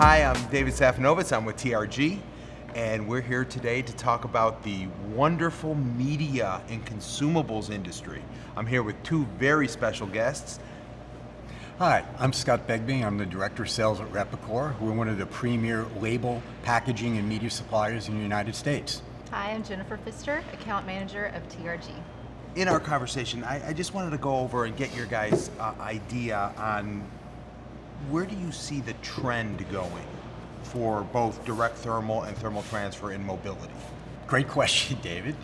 Hi, I'm David Safinovitz. I'm with TRG, and we're here today to talk about the wonderful media and consumables industry. I'm here with two very special guests. Hi, I'm Scott Begbie. I'm the Director of Sales at Repacorp. We're one of the premier label, packaging, and media suppliers in the United States. Hi, I'm Jennifer Pfister, Account Manager of TRG. In our conversation, I just wanted to go over and get your guys' idea on where do you see the trend going for both direct thermal and thermal transfer in mobility? Great question, David.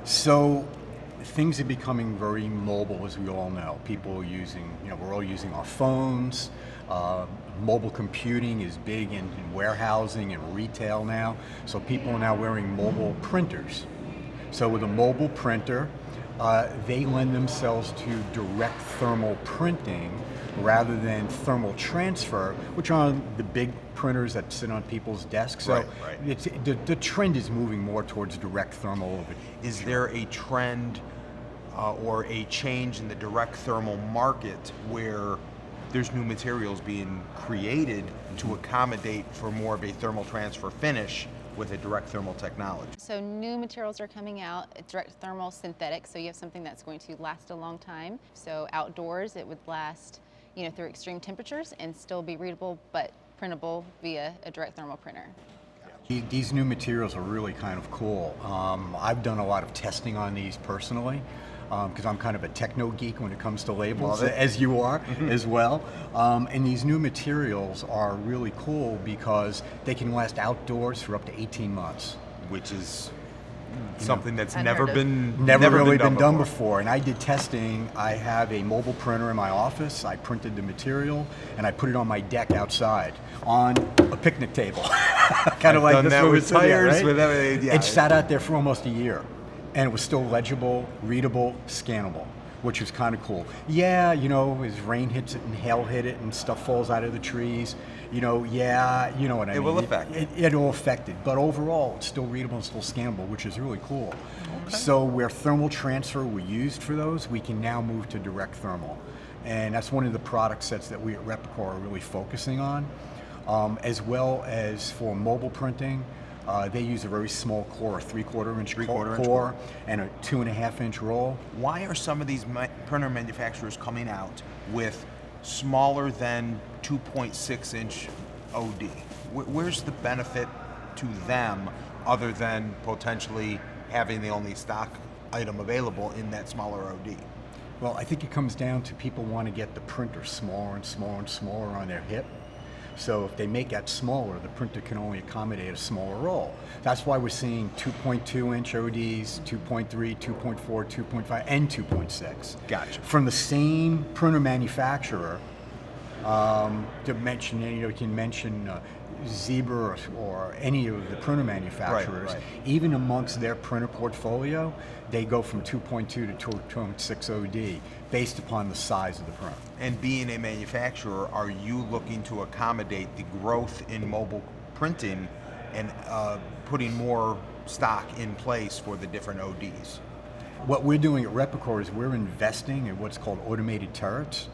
So things are becoming very mobile, as we all know. People are using, we're all using our phones. Mobile computing is big in warehousing and retail now. So people are now wearing mobile printers. So with a mobile printer, they lend themselves to direct thermal printing rather than thermal transfer, which are the big printers that sit on people's desks. So Right. the trend is moving more towards direct thermal. Is there a trend or a change in the direct thermal market where there's new materials being created to accommodate for more of a thermal transfer finish with a direct thermal technology? So new materials are coming out, direct thermal synthetic, so you have something that's going to last a long time. So outdoors it would last through extreme temperatures and still be readable but printable via a direct thermal printer. These new materials are really kind of cool. I've done a lot of testing on these personally because I'm kind of a techno geek when it comes to labels, as you are as well. And these new materials are really cool because they can last outdoors for up to 18 months. Which is something that's Unheard of. Never really been done before. And I did testing. I have a mobile printer in my office. I printed the material and I put it on my deck outside on a picnic table. Kind of like done this that one with was sitting there, tires, right? with everything, yeah. It sat out there for almost a year and it was still legible, readable, scannable, which was kind of cool. Yeah, as rain hits it and hail hit it and stuff falls out of the trees, you know what I mean. It will affect it. It will affect it, but overall it's still readable and still scannable, which is really cool. Okay. So where thermal transfer were used for those, we can now move to direct thermal. And that's one of the product sets that we at Repacorp are really focusing on, as well as for mobile printing. They use a very small core, a 3/4 inch core and a 2.5 inch roll. Why are some of these printer manufacturers coming out with smaller than 2.6 inch OD? Where's the benefit to them other than potentially having the only stock item available in that smaller OD? Well, I think it comes down to people want to get the printer smaller and smaller and smaller on their hip. So if they make that smaller, the printer can only accommodate a smaller roll. That's why we're seeing 2.2 inch ODs, 2.3, 2.4, 2.5, and 2.6. Gotcha. From the same printer manufacturer, to mention, you can mention Zebra or any of the printer manufacturers. Right. Even amongst their printer portfolio, they go from 2.2 to 2.6 OD based upon the size of the printer. And being a manufacturer, are you looking to accommodate the growth in mobile printing and putting more stock in place for the different ODs? What we're doing at Repacorp is we're investing in what's called automated turrets.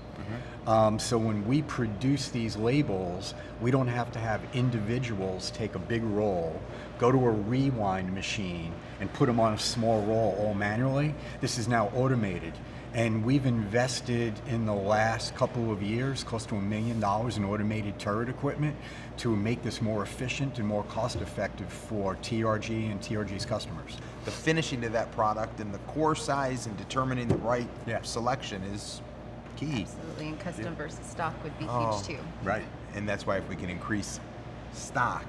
So when we produce these labels, we don't have to have individuals take a big roll, go to a rewind machine, and put them on a small roll all manually. This is now automated. And we've invested in the last couple of years close to $1 million in automated turret equipment to make this more efficient and more cost effective for TRG and TRG's customers. The finishing of that product and the core size and determining the right selection is key. Absolutely, and custom versus stock would be huge too. Right. And that's why if we can increase stock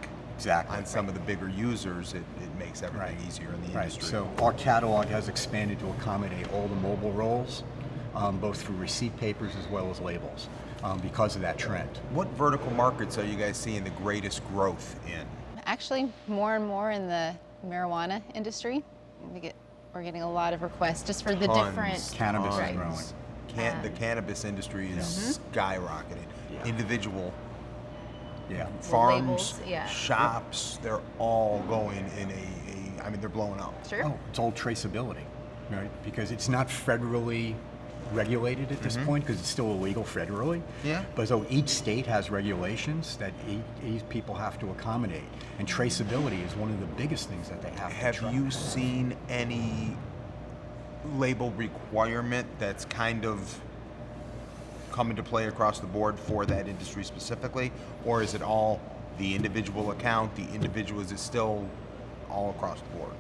on some of the bigger users, it makes everything easier in the industry. So our catalog has expanded to accommodate all the mobile rolls, both through receipt papers as well as labels, because of that trend. What vertical markets are you guys seeing the greatest growth in? Actually, more and more in the marijuana industry. We're getting a lot of requests just for the different Cannabis is growing. The cannabis industry is skyrocketing. Individual farms, labels, shops, they're all going in they're blowing up. Sure. It's all traceability, right? Because it's not federally regulated at this point because it's still illegal federally. Yeah. But so each state has regulations that each people have to accommodate, and traceability is one of the biggest things that they have to Have track. you seen any label requirement that's kind of come into play across the board for that industry specifically, or is it all the individual account, is it still all across the board?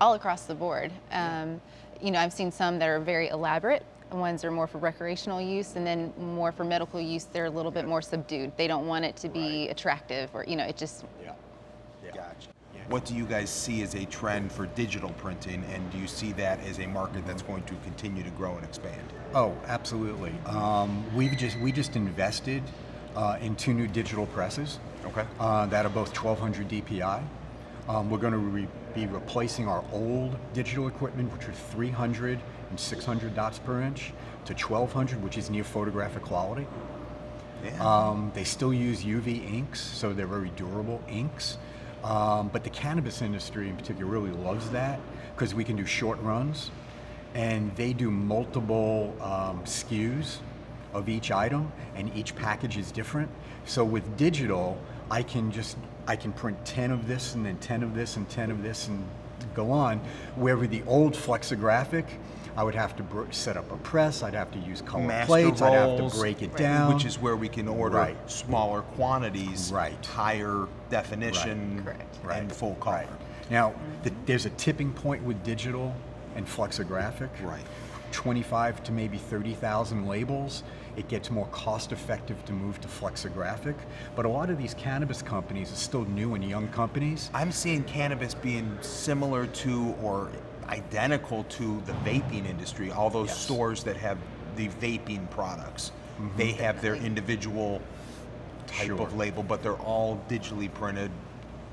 All across the board. I've seen some that are very elaborate. Ones are more for recreational use, and then more for medical use, they're a little bit more subdued. They don't want it to be attractive, or it just. Yeah. Gotcha. What do you guys see as a trend for digital printing, and do you see that as a market that's going to continue to grow and expand? Oh, absolutely. We just invested in 2 new digital presses. Okay. That are both 1200 DPI. We're going to be replacing our old digital equipment, which are 300 and 600 dots per inch, to 1200, which is near photographic quality. Yeah. They still use UV inks, so they're very durable inks. But the cannabis industry in particular really loves that because we can do short runs, and they do multiple SKUs of each item, and each package is different. So with digital, I can print 10 of this and then 10 of this and 10 of this and go on. Where with the old flexographic, I would have to set up a press, I'd have to use color Master plates, I'd have to rolls, break it down. which is where we can order Right. smaller quantities, Right. higher definition, Correct. and full color. Right. Now, there's a tipping point with digital and flexographic. Right. 25 to maybe 30,000 labels. It gets more cost effective to move to flexographic. But a lot of these cannabis companies are still new and young companies. I'm seeing cannabis being similar to or identical to the vaping industry. All those Yes. stores that have the vaping products, they have their individual type Sure. of label, but they're all digitally printed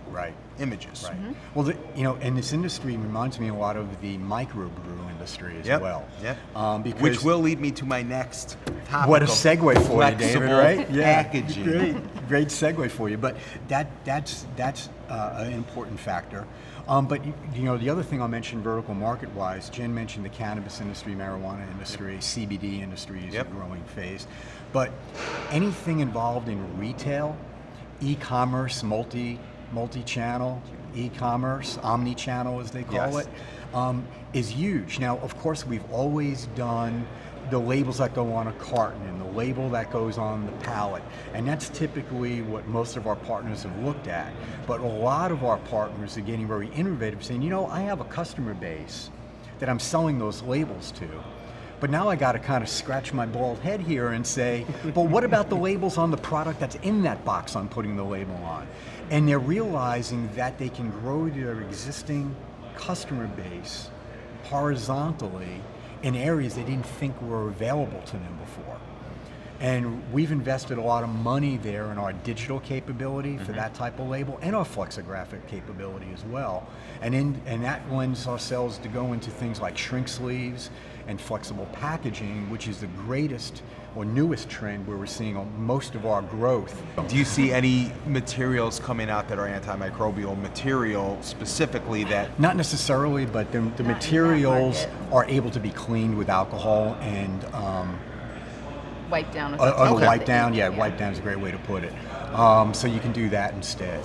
Right. images. Right. Well, and this industry reminds me a lot of the microbrew industry as Yep. well. Yep. Because Which will lead me to my next topic. what a of segue for you, David, flexible right? packaging. Great segue for you. But that's an important factor. But the other thing I'll mention vertical market-wise, Jen mentioned the cannabis industry, marijuana industry, CBD industry is Yep. a growing phase. But anything involved in retail, e-commerce, multi-channel, e-commerce, omni-channel as they call Yes. it, is huge. Now, of course, we've always done the labels that go on a carton and the label that goes on the pallet, and that's typically what most of our partners have looked at. But a lot of our partners are getting very innovative, saying, I have a customer base that I'm selling those labels to. But now I got to kind of scratch my bald head here and say, but what about the labels on the product that's in that box I'm putting the label on? And they're realizing that they can grow their existing customer base horizontally in areas they didn't think were available to them before. And we've invested a lot of money there in our digital capability for that type of label, and our flexographic capability as well. And that lends ourselves to go into things like shrink sleeves and flexible packaging, which is the greatest or newest trend where we're seeing most of our growth. Do you see any materials coming out that are antimicrobial material specifically that? Not necessarily, but the materials are able to be cleaned with alcohol and Wipe down. If a it's wipe down. yeah. Wipe down is a great way to put it. So you can do that instead.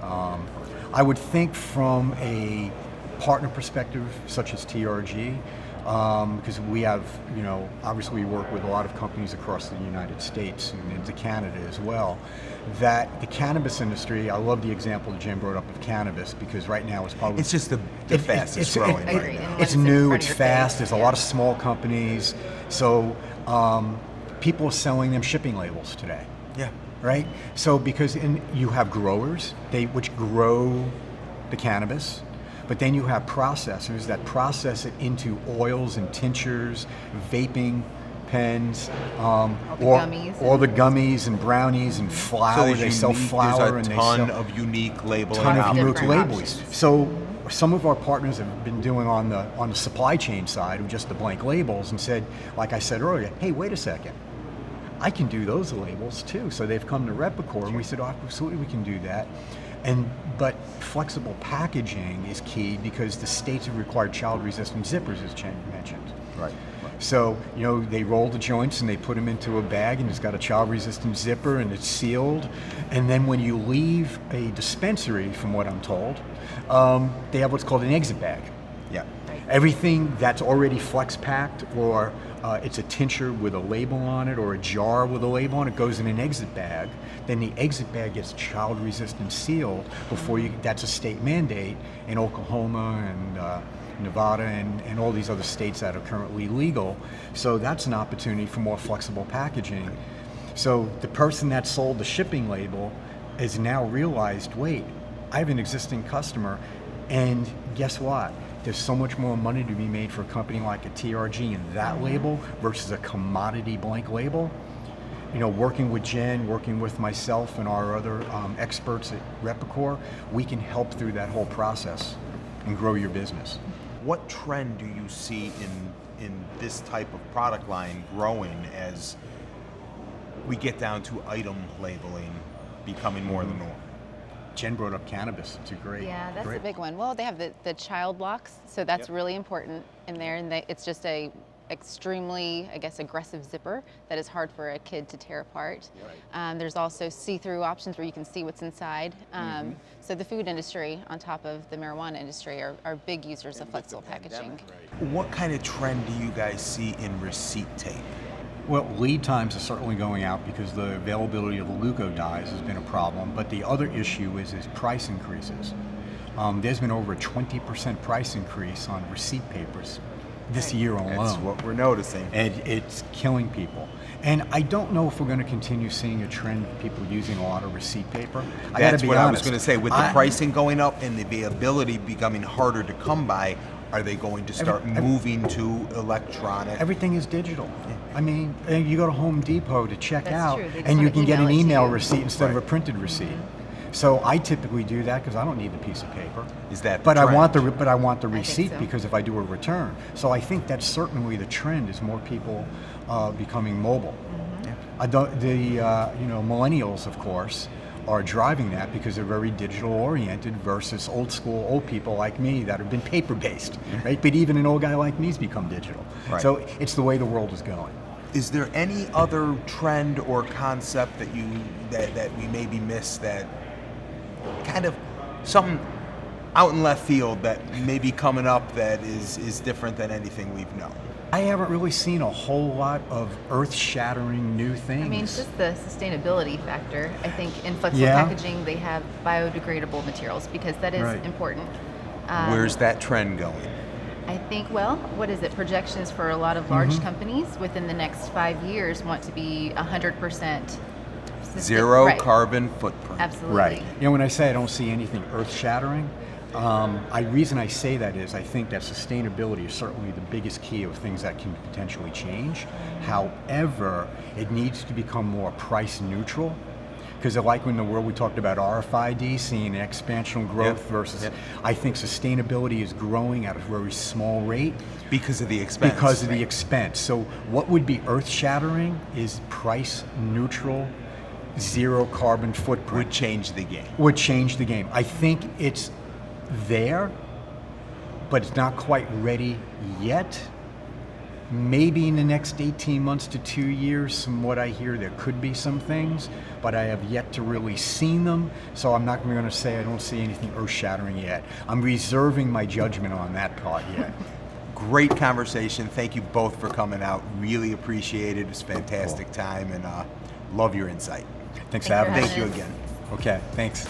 I would think from a partner perspective, such as TRG, because we have, obviously we work with a lot of companies across the United States and into Canada as well, that the cannabis industry, I love the example that Jim brought up of cannabis, because right now it's probably... It's just the fastest growing right Agreed. now. And It's once new, in it's front of your fast, face, there's a yeah. lot of small companies, so people are selling them shipping labels today. Yeah. Right? So because you have growers, which grow the cannabis, but then you have processors that process it into oils and tinctures, vaping pens, gummies all the gummies and brownies and flour. They sell flour and there's they a ton sell of unique labeling ton of out unique there. Different labels. options. So some of our partners have been doing on the supply chain side of just the blank labels and said, like I said earlier, hey, wait a second. I can do those labels too. So they've come to Repacorp and we said, oh, absolutely we can do that. But flexible packaging is key because the states have required child-resistant zippers, as Jen mentioned. Right. So, they roll the joints and they put them into a bag, and it's got a child-resistant zipper and it's sealed. And then when you leave a dispensary, from what I'm told, they have what's called an exit bag. Yeah. Everything that's already flex packed, or it's a tincture with a label on it, or a jar with a label on it, goes in an exit bag. Then the exit bag gets child resistant sealed before that's a state mandate in Oklahoma and Nevada and all these other states that are currently legal. So that's an opportunity for more flexible packaging. So the person that sold the shipping label has now realized, wait, I have an existing customer, and guess what? There's so much more money to be made for a company like a TRG and that label versus a commodity blank label. Working with Jen, working with myself and our other experts at Repacorp, we can help through that whole process and grow your business. What trend do you see in this type of product line growing as we get down to item labeling becoming more the norm? Jen brought up cannabis. It's a great. Yeah, that's great. a big one. Well, they have the child locks, so that's really important in there, and it's just a extremely, aggressive zipper that is hard for a kid to tear apart. Right. There's also see-through options where you can see what's inside. So the food industry, on top of the marijuana industry, are big users of flexible packaging. What kind of trend do you guys see in receipt tape? Well, lead times are certainly going out because the availability of Luco dies has been a problem, but the other issue is price increases. There's been over a 20% price increase on receipt papers this year alone. That's what we're noticing. And it's killing people. And I don't know if we're going to continue seeing a trend of people using a lot of receipt paper. That's what I was going to say. With the pricing going up and the availability becoming harder to come by, are they going to start moving to electronic? Everything is digital. I mean, you go to Home Depot to check out, true. and you can get an email you. receipt instead of a printed receipt. So I typically do that because I don't need the piece of paper. Is that the but trend? I want the receipt so. because if I do a return. So I think that's certainly the trend, is more people becoming mobile. Millennials, of course, are driving that because they're very digital oriented versus old people like me that have been paper based, right? But even an old guy like me's become digital. Right. So it's the way the world is going. Is there any other trend or concept that we maybe missed, that kind of something out in left field that may be coming up that is different than anything we've known? I haven't really seen a whole lot of earth-shattering new things. I mean, it's just the sustainability factor. I think in flexible packaging, they have biodegradable materials because that is important. Where's that trend going? I think, what is it? Projections for a lot of large companies within the next 5 years want to be 100% Zero carbon footprint. Absolutely. Right. When I say I don't see anything earth-shattering, reason I say that is I think that sustainability is certainly the biggest key of things that can potentially change. However, it needs to become more price neutral, because like in the world we talked about RFID, seeing expansional growth versus, I think sustainability is growing at a very small rate. Because of the expense. Because of the expense. So what would be earth-shattering is price neutral, zero carbon footprint. Would change the game. Would change the game. I think it's there, but it's not quite ready yet. Maybe in the next 18 months to 2 years, from what I hear, there could be some things, but I have yet to really seen them, so I'm not going to say I don't see anything earth-shattering yet. I'm reserving my judgment on that part yet. Great conversation. Thank you both for coming out. Really appreciate it. It's a fantastic time, and love your insight. Thanks for having me. Thank you again. Okay, thanks.